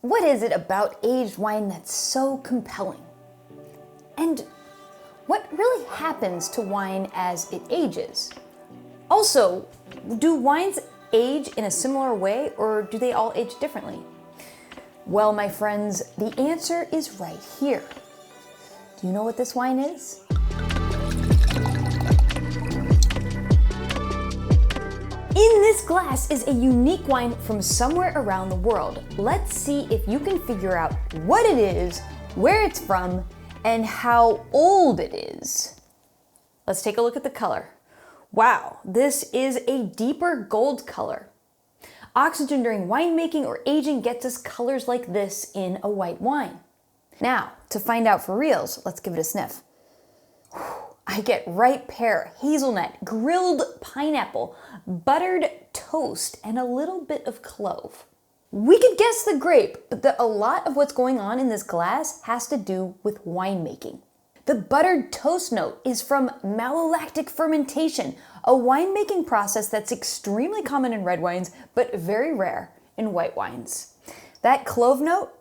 What is it about aged wine that's so compelling? And what really happens to wine as it ages? Also, do wines age in a similar way, or do they all age differently? Well, my friends, the answer is right here. Do you know what this wine is? In this glass is a unique wine from somewhere around the world. Let's see if you can figure out what it is, where it's from, and how old it is. Let's take a look at the color. Wow, this is a deeper gold color. Oxygen during winemaking or aging gets us colors like this in a white wine. Now, to find out for reals, let's give it a sniff. I get ripe pear, hazelnut, grilled pineapple, buttered toast, and a little bit of clove. We could guess the grape, but a lot of what's going on in this glass has to do with winemaking. The buttered toast note is from malolactic fermentation, a winemaking process that's extremely common in red wines, but very rare in white wines. That clove note,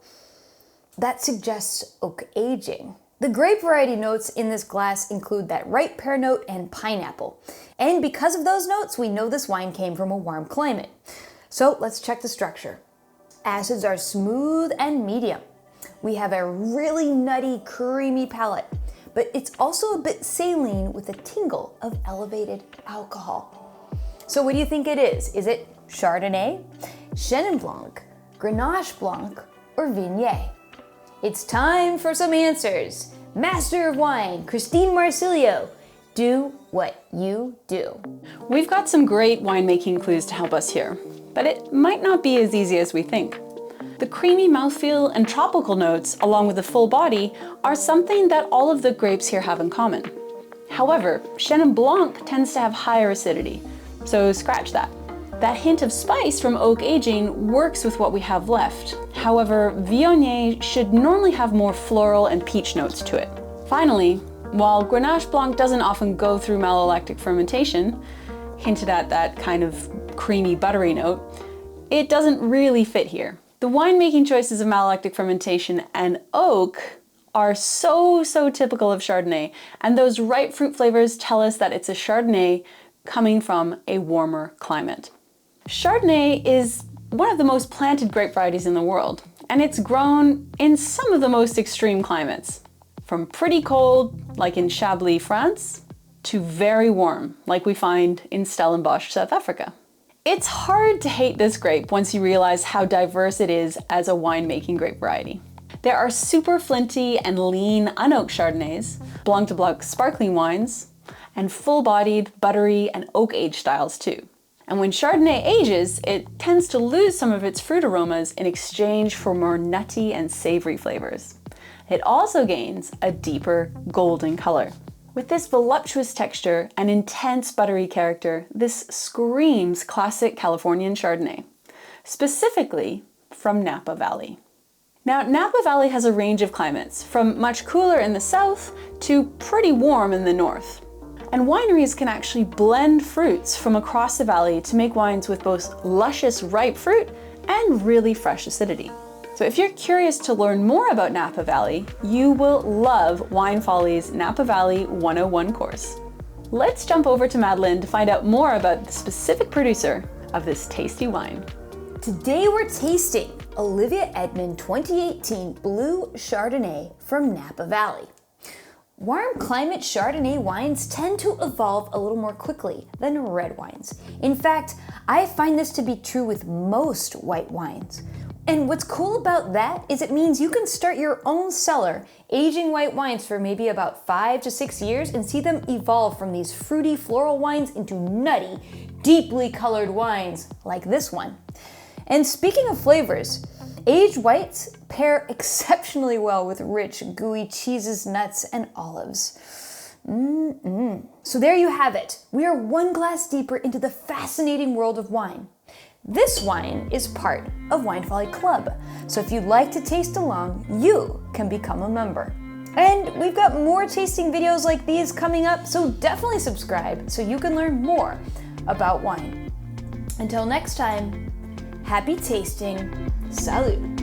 that suggests oak aging. The grape variety notes in this glass include that ripe pear note and pineapple. And because of those notes, we know this wine came from a warm climate. So let's check the structure. Acids are smooth and medium. We have a really nutty, creamy palate, but it's also a bit saline with a tingle of elevated alcohol. So what do you think it is? Is it Chardonnay, Chenin Blanc, Grenache Blanc, or Viognier? It's time for some answers. Master of Wine, Christine Marsilio, do what you do. We've got some great winemaking clues to help us here, but it might not be as easy as we think. The creamy mouthfeel and tropical notes, along with the full body, are something that all of the grapes here have in common. However, Chenin Blanc tends to have higher acidity, so scratch that. That hint of spice from oak aging works with what we have left. However, Viognier should normally have more floral and peach notes to it. Finally, while Grenache Blanc doesn't often go through malolactic fermentation, hinted at that kind of creamy buttery note, it doesn't really fit here. The winemaking choices of malolactic fermentation and oak are so typical of Chardonnay, and those ripe fruit flavors tell us that it's a Chardonnay coming from a warmer climate. Chardonnay is one of the most planted grape varieties in the world, and it's grown in some of the most extreme climates, from pretty cold, like in Chablis, France, to very warm, like we find in Stellenbosch, South Africa. It's hard to hate this grape once you realize how diverse it is as a winemaking grape variety. There are super flinty and lean unoaked Chardonnays, Blanc de Blanc sparkling wines, and full-bodied, buttery, and oak-aged styles too. And when Chardonnay ages, it tends to lose some of its fruit aromas in exchange for more nutty and savory flavors. It also gains a deeper golden color. With this voluptuous texture and intense buttery character, this screams classic Californian Chardonnay, specifically from Napa Valley. Now, Napa Valley has a range of climates, from much cooler in the south to pretty warm in the north. And wineries can actually blend fruits from across the valley to make wines with both luscious ripe fruit and really fresh acidity. So if you're curious to learn more about Napa Valley, you will love Wine Folly's Napa Valley 101 course. Let's jump over to Madeleine to find out more about the specific producer of this tasty wine. Today we're tasting Olivia Edmond 2018 Blue Chardonnay from Napa Valley. Warm climate Chardonnay wines tend to evolve a little more quickly than red wines. In fact, I find this to be true with most white wines. And what's cool about that is it means you can start your own cellar aging white wines for maybe about 5 to 6 years and see them evolve from these fruity floral wines into nutty, deeply colored wines like this one. And speaking of flavors, aged whites pair exceptionally well with rich, gooey cheeses, nuts, and olives. So there you have it. We are one glass deeper into the fascinating world of wine. This wine is part of Wine Folly Club, so if you'd like to taste along, you can become a member. And we've got more tasting videos like these coming up, so definitely subscribe so you can learn more about wine. Until next time, happy tasting, salud.